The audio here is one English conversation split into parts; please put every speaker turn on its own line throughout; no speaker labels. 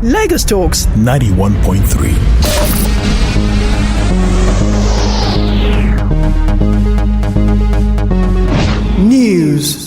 Lagos Talks
91.3.
News.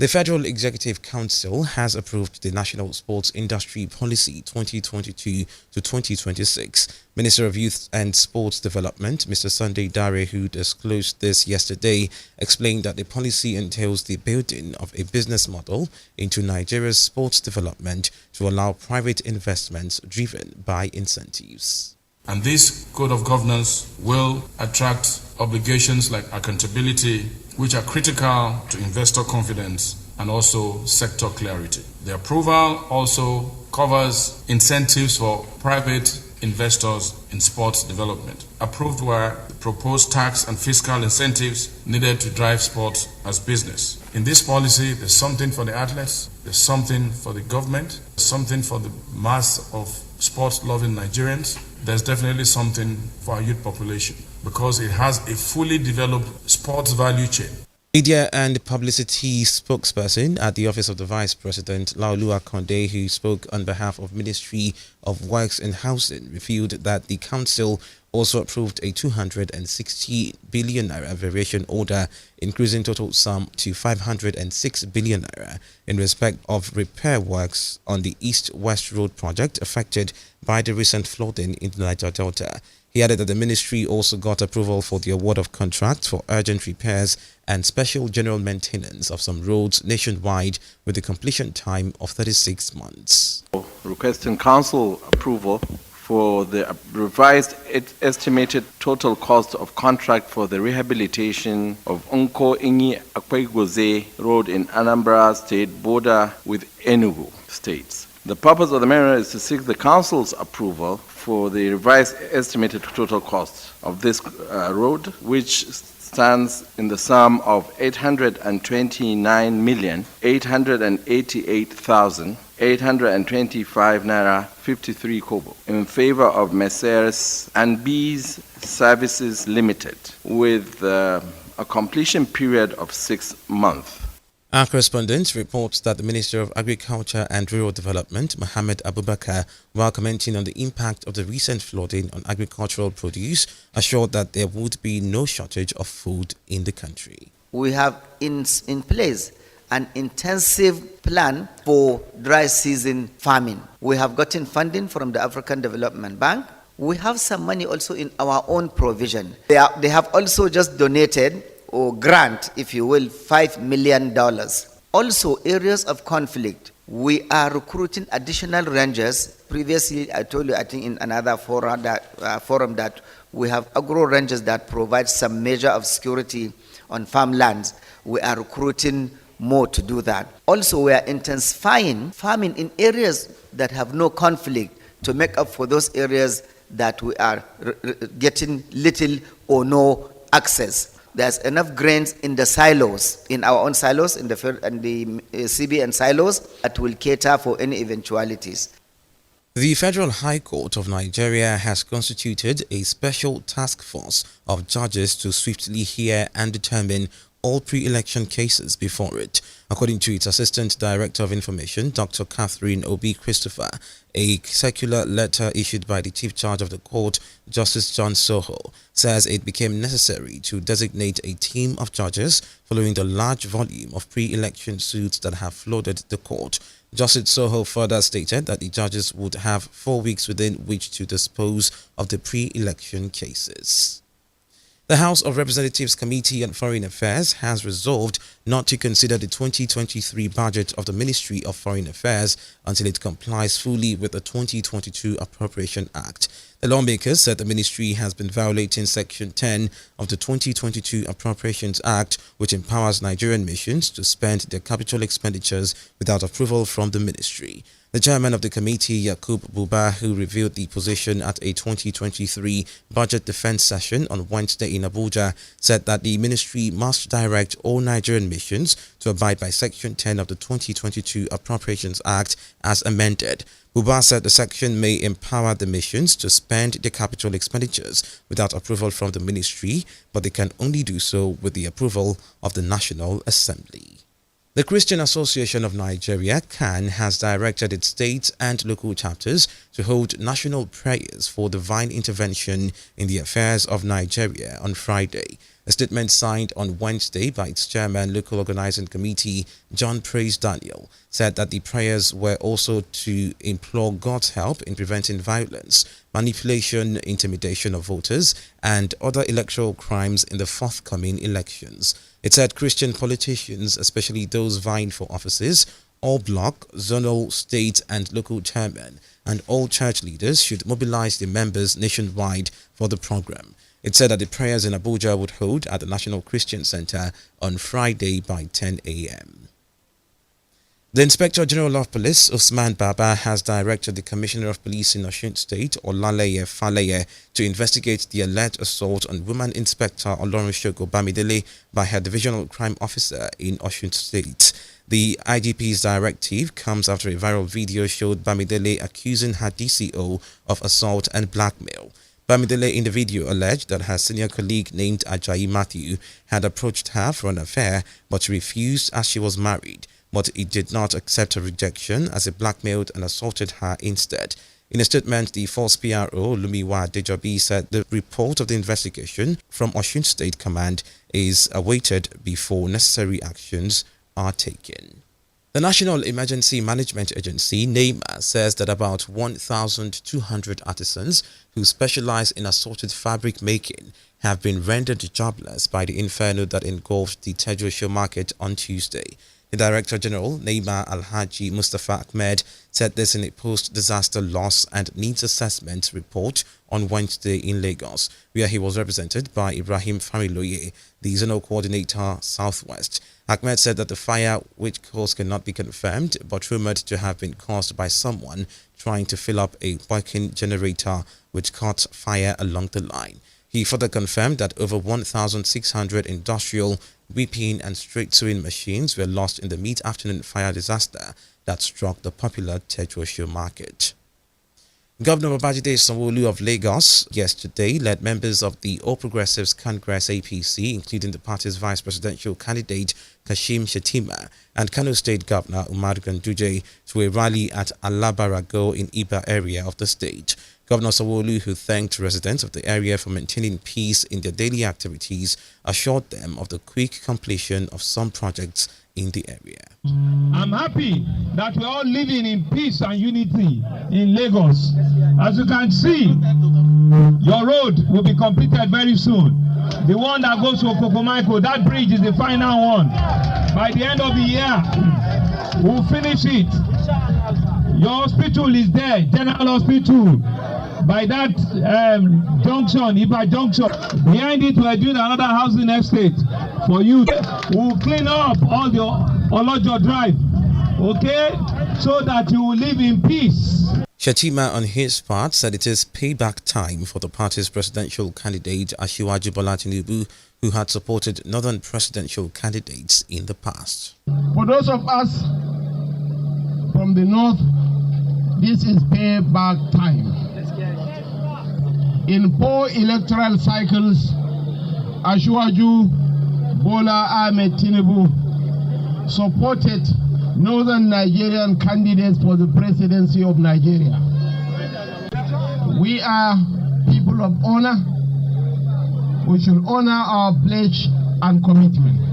The Federal Executive Council has approved the National Sports Industry Policy 2022 to 2026. Minister of Youth and Sports Development, Mr. Sunday Dare, who disclosed this yesterday, explained that the policy entails the building of a business model into Nigeria's sports development to allow private investments driven by incentives.
And this code of governance will attract obligations like accountability, which are critical to investor confidence and also sector clarity. The approval also covers incentives for private investors in sports development. Approved were the proposed tax and fiscal incentives needed to drive sports as business. In this policy, there's something for the athletes, there's something for the government, there's something for the mass of sports-loving Nigerians. There's definitely something for our youth population because it has a fully developed sports value chain.
Media and publicity spokesperson at the Office of the Vice President, Laolu Akonde, who spoke on behalf of Ministry of Works and Housing, revealed that the Council also approved a 260 billion naira variation order, increasing total sum to 506 billion naira in respect of repair works on the East-West Road project affected by the recent flooding in the Niger Delta. He added that the ministry also got approval for the award of contracts for urgent repairs and special general maintenance of some roads nationwide with a completion time of 36 months.
Requesting Council approval for the revised estimated total cost of contract for the rehabilitation of Unko Inyi Akwegoze Road in Anambra State border with Enugu states. The purpose of the matter is to seek the Council's approval for the revised estimated total cost of this road, which stands in the sum of 829,888,825 naira 53 kobo in favor of Messrs. and B's Services Limited with a completion period of 6 months.
Our correspondent reports that the Minister of Agriculture and Rural Development, Mohammed Abubakar, while commenting on the impact of the recent flooding on agricultural produce, assured that there would be no shortage of food in the country.
We have in place an intensive plan for dry season farming. We have gotten funding from the African Development Bank. We have some money also in our own provision. They have also just donated or grant, if you will, $5 million. Also, areas of conflict, we are recruiting additional rangers. Previously, I told you, I think in another forum that we have agro rangers that provide some measure of security on farmlands. We are recruiting more to do that. Also, we are intensifying farming in areas that have no conflict to make up for those areas that we are getting little or no access. There's enough grains in the silos, in our own silos, in the CBN silos, that will cater for any eventualities.
The Federal High Court of Nigeria has constituted a special task force of judges to swiftly hear and determine all pre-election cases before it. According to its Assistant Director of Information, Dr. Catherine Obi Christopher, a circular letter issued by the Chief Judge of the Court, Justice John Soho, says it became necessary to designate a team of judges following the large volume of pre-election suits that have flooded the court. Justice Soho further stated that the judges would have 4 weeks within which to dispose of the pre-election cases. The House of Representatives Committee on Foreign Affairs has resolved not to consider the 2023 budget of the Ministry of Foreign Affairs until it complies fully with the 2022 Appropriation Act. The lawmakers said the ministry has been violating Section 10 of the 2022 Appropriations Act, which empowers Nigerian missions to spend their capital expenditures without approval from the ministry. The chairman of the committee, Yakub Buba, who revealed the position at a 2023 budget defense session on Wednesday in Abuja, said that the ministry must direct all Nigerian missions to abide by Section 10 of the 2022 Appropriations Act as amended. Buba said the section may empower the missions to spend their capital expenditures without approval from the ministry, but they can only do so with the approval of the National Assembly. The Christian Association of Nigeria, CAN, has directed its state and local chapters to hold national prayers for divine intervention in the affairs of Nigeria on Friday. A statement signed on Wednesday by its chairman, Local Organizing Committee, John Praise Daniel, said that the prayers were also to implore God's help in preventing violence, manipulation, intimidation of voters, and other electoral crimes in the forthcoming elections. It said Christian politicians, especially those vying for offices, all block, zonal, state and local chairmen, and all church leaders should mobilize their members nationwide for the program. It said that the prayers in Abuja would hold at the National Christian Center on Friday by 10 a.m. The Inspector General of Police, Usman Baba, has directed the Commissioner of Police in Osun State, Olaleye Faleye, to investigate the alleged assault on Woman Inspector Olorunshogo Bamidele by her Divisional Crime Officer in Osun State. The IGP's directive comes after a viral video showed Bamidele accusing her DCO of assault and blackmail. Bamidele in the video alleged that her senior colleague named Ajayi Matthew had approached her for an affair, but she refused as she was married. But he did not accept her rejection as he blackmailed and assaulted her instead. In a statement, the false PRO, Lumiwa Dejobi, said the report of the investigation from Osun State Command is awaited before necessary actions are taken. The National Emergency Management Agency, NEMA, says that about 1,200 artisans who specialize in assorted fabric making have been rendered jobless by the inferno that engulfed the Tejo market on Tuesday. The Director General, NEMA Alhaji Mustafa Ahmed, said this in a post-disaster loss and needs assessment report on Wednesday in Lagos, where he was represented by Ibrahim Familoye, the Zonal Coordinator Southwest. Ahmed said that the fire, which cause cannot be confirmed, but rumored to have been caused by someone trying to fill up a working generator which caught fire along the line. He further confirmed that over 1,600 industrial, whipping and straight sewing machines were lost in the mid-afternoon fire disaster that struck the popular Tejo market. Governor Babajide Sanwo-Olu of Lagos yesterday led members of the All Progressives Congress APC, including the party's vice presidential candidate Kashim Shettima and Kano State Governor Umar Ganduje, to a rally at Alabarago in Iba area of the state. Governor Sanwo-Olu, who thanked residents of the area for maintaining peace in their daily activities, assured them of the quick completion of some projects in the area.
I'm happy that we're all living in peace and unity in Lagos. As you can see, your road will be completed very soon. The one that goes to Okokomaiko, that bridge is the final one. By the end of the year, we'll finish it. Your hospital is there, General Hospital. By that junction, Iba Junction, behind it we're doing another housing estate for you. We'll clean up all the Olojo Drive, okay, so that you will live in peace.
Shettima, on his part, said it is payback time for the party's presidential candidate Asiwaju Bola Tinubu, who had supported northern presidential candidates in the past.
For those of us from the north, this is payback time. In 4 electoral cycles, Asiwaju Bola Ahmed Tinubu supported northern Nigerian candidates for the presidency of Nigeria. We are people of honor. We should honor our pledge and commitment.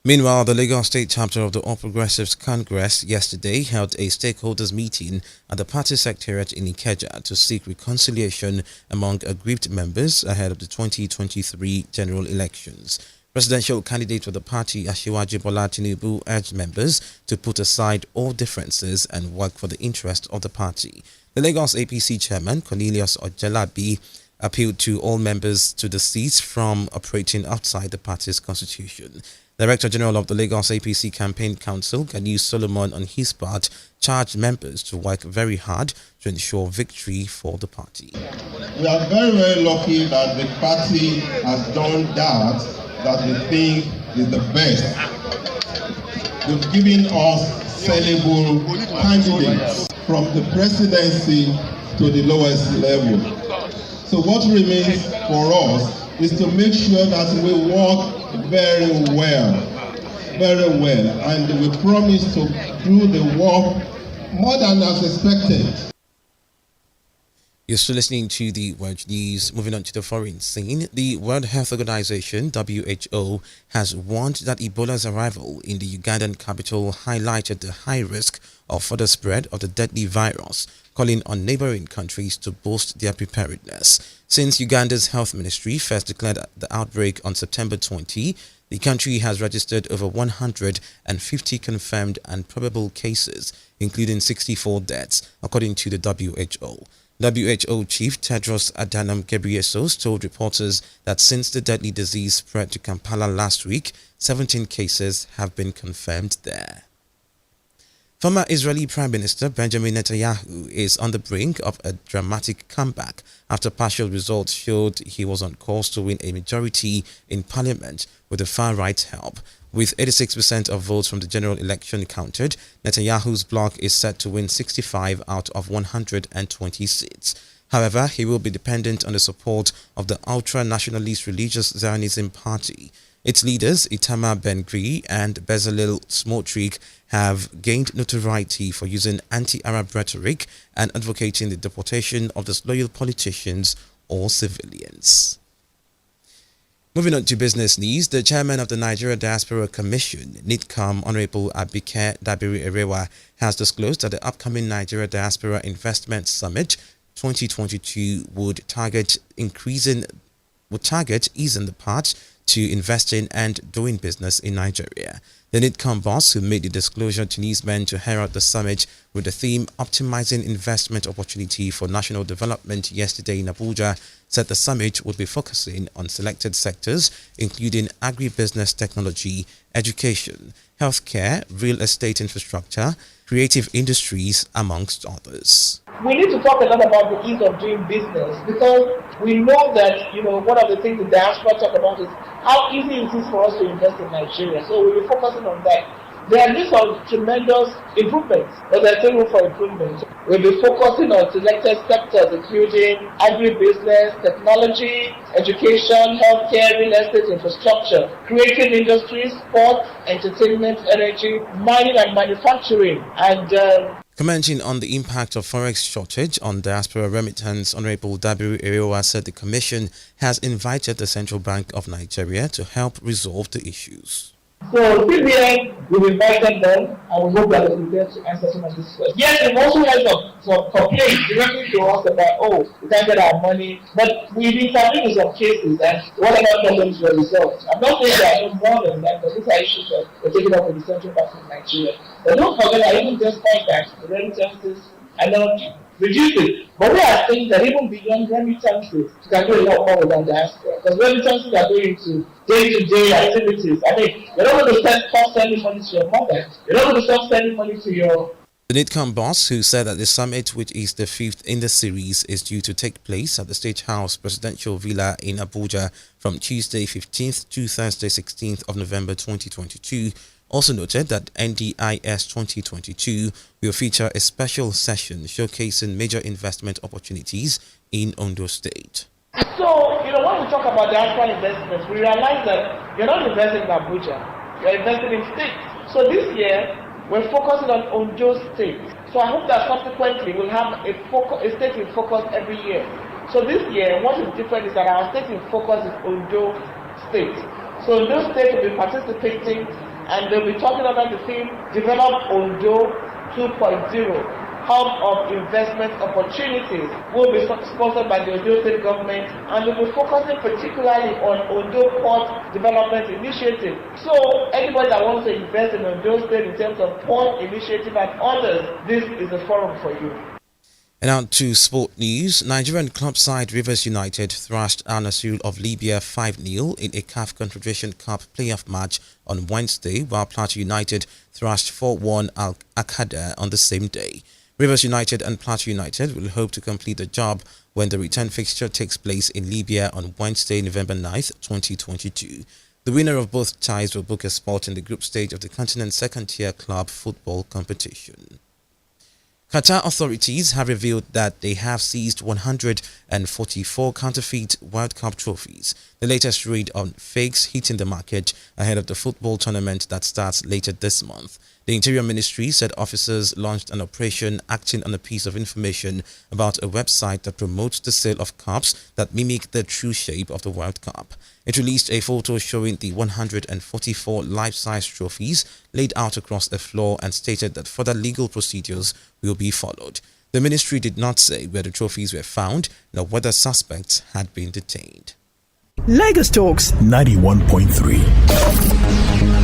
Meanwhile, the Lagos State chapter of the All Progressives Congress yesterday held a stakeholders meeting at the party secretariat in Ikeja to seek reconciliation among aggrieved members ahead of the 2023 general elections. Presidential candidate for the party, Asiwaju Bola Tinubu, urged members to put aside all differences and work for the interest of the party. The Lagos APC chairman, Cornelius Ojelabi, appealed to all members to desist from operating outside the party's constitution. Director General of the Lagos APC Campaign Council, Ganiu Solomon, on his part, charged members to work very hard to ensure victory for the party.
We are very, very lucky that the party has done that we think is the best. They've given us sellable candidates from the presidency to the lowest level. So what remains for us is to make sure that we work very well, and we promise to do the work more than as expected.
You're still listening to the World News. Moving on to the foreign scene, the World Health Organization, WHO, has warned that Ebola's arrival in the Ugandan capital highlighted the high risk of further spread of the deadly virus, calling on neighboring countries to boost their preparedness. Since Uganda's health ministry first declared the outbreak on September 20, the country has registered over 150 confirmed and probable cases, including 64 deaths, according to the WHO. WHO Chief Tedros Adhanom Ghebreyesus told reporters that since the deadly disease spread to Kampala last week, 17 cases have been confirmed there. Former Israeli Prime Minister Benjamin Netanyahu is on the brink of a dramatic comeback after partial results showed he was on course to win a majority in parliament with the far-right help. With 86% of votes from the general election counted, Netanyahu's bloc is set to win 65 out of 120 seats. However, he will be dependent on the support of the ultra-nationalist religious Zionism party. Its leaders, Itamar Ben-Gvir and Bezalel Smotrich, have gained notoriety for using anti-Arab rhetoric and advocating the deportation of disloyal politicians or civilians. Moving on to business news, the chairman of the Nigeria Diaspora Commission, NIDCOM, Honorable Abike Dabiri-Erewa, has disclosed that the upcoming Nigeria Diaspora Investment Summit 2022 would target easing the path to investing and doing business in Nigeria. The NIDCOM boss, who made the disclosure to newsmen to herald the summit with the theme Optimizing Investment Opportunity for National Development yesterday in Abuja, said the summit would be focusing on selected sectors, including agribusiness technology, education, healthcare, real estate infrastructure, creative industries, amongst others.
We need to talk a lot about the ease of doing business, because we know that, one of the things the diaspora talk about is how easy it is for us to invest in Nigeria. So we'll be focusing on that. There are lists of tremendous improvements, but there's still room for improvement. We'll be focusing on selected sectors, including agribusiness, technology, education, healthcare, real estate infrastructure, creative industries, sports, entertainment, energy, mining and manufacturing, and
Commenting on the impact of forex shortage on diaspora remittance, Honorable Dabiri-Erewa said the Commission has invited the Central Bank of Nigeria to help resolve the issues.
So CBN, we've invited them, and we hope that they will be able to answer some of these questions. Yes, they've also had some complaints directly to us about, we can't get our money, but we've intervened in some cases, and whatever problems were resolved. I'm not saying there are no more than that, but these are issues that we're taking up with the Central Bank of Nigeria. But don't forget that even just point that the remittances are not reducing. But we are saying that even beyond remittances, you can do a lot more with the diaspora. Because remittances are going to day-to-day activities. I mean, you're not going to stop sending money to your mother. You're not going to stop sending money to your...
The NIDCOM boss, who said that the summit, which is the fifth in the series, is due to take place at the State House Presidential Villa in Abuja from Tuesday 15th to Thursday 16th of November 2022, also noted that NDIS 2022 will feature a special session showcasing major investment opportunities in Ondo State.
So, when we talk about diaspora investments, we realize that you're not investing in Abuja, you're investing in states. So this year, we're focusing on Ondo State. So I hope that subsequently we'll have a state in focus every year. So this year, what is different is that our state in focus is Ondo State. So Ondo State will be participating, and they'll be talking about the theme Develop Ondo 2.0, Hub of Investment Opportunities. Will be sponsored by the Ondo State government, and they'll be focusing particularly on Ondo Port Development Initiative. So anybody that wants to invest in Ondo State in terms of port initiative and others, this is a forum for you.
And on to sport news. Nigerian club side Rivers United thrashed Al Nassr of Libya 5-0 in a CAF Confederation Cup playoff match on Wednesday, while Plateau United thrashed 4-1 Al Akada on the same day. Rivers United and Plateau United will hope to complete the job when the return fixture takes place in Libya on Wednesday, November 9th, 2022. The winner of both ties will book a spot in the group stage of the continent's second-tier club football competition. Qatar authorities have revealed that they have seized 144 counterfeit World Cup trophies, the latest raid on fakes hitting the market ahead of the football tournament that starts later this month. The Interior Ministry said officers launched an operation acting on a piece of information about a website that promotes the sale of cups that mimic the true shape of the World Cup. It released a photo showing the 144 life-size trophies laid out across the floor and stated that further legal procedures will be followed. The ministry did not say where the trophies were found nor whether suspects had been detained.
Lagos Talks
91.3.